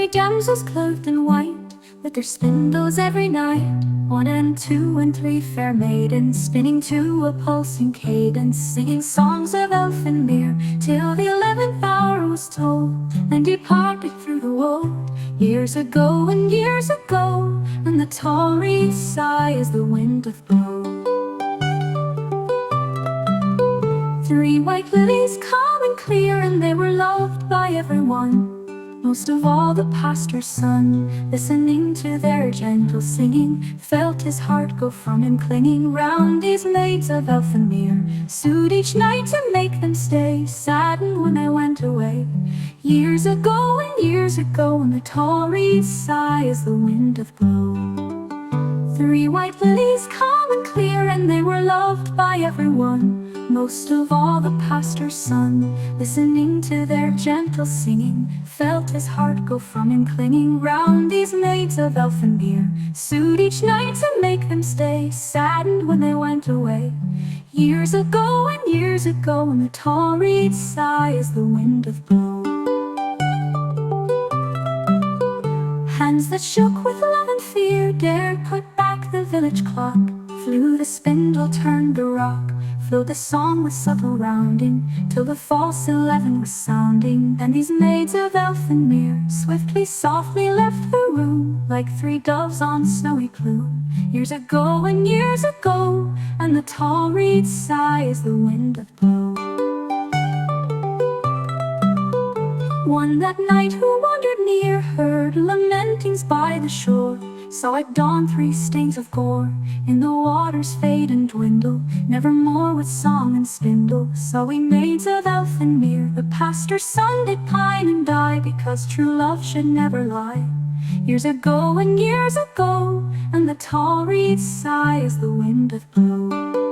three damsels clothed in white, with their spindles every night. One and two and three fair maidens, spinning to a pulsing cadence, singing songs of Elfin-Mere, till the 11th hour was tolled, and departed through the wold. Years ago and years ago, and the tall reeds sigh as the wind doth blow. Three white lilies calm and clear, and they were loved by everyone, most of all the pastor's son. Listening to their gentle singing, felt his heart go from him clinging round these maids of Elfin-Mere, sued each night to make them stay, saddened when they went away. Years ago and years ago, and the tall reeds sigh as the wind doth blow. Three white lilies calm and clear, and they were loved by everyone, most of all the pastor's son. Listening to their gentle singing, felt his heart go from him clinging round these maids of Elfin-Mere, sued each night to make them stay, saddened when they went away. Years ago and years ago, and the tall reeds sigh as the wind doth blow. Hands that shook with love and fear dared put back the village clock, flew the spindle, turned the rock, filled the song with subtle rounding, till the false 11 was sounding. Then these maids of Elfin-Mere swiftly, softly left the room, like three doves on snowy plume. Years ago and years ago, and the tall reeds sigh as the wind doth blow. One that night who wandered near heard lamentings by the shore, saw at dawn three stains of gore in the waters fade and dwindle, nevermore with song and spindle. So we maids of Elfin-Mere, the pastor's son, did pine and die, because true love should never lie. Years ago and years ago, and the tall reeds sigh as the wind doth blow.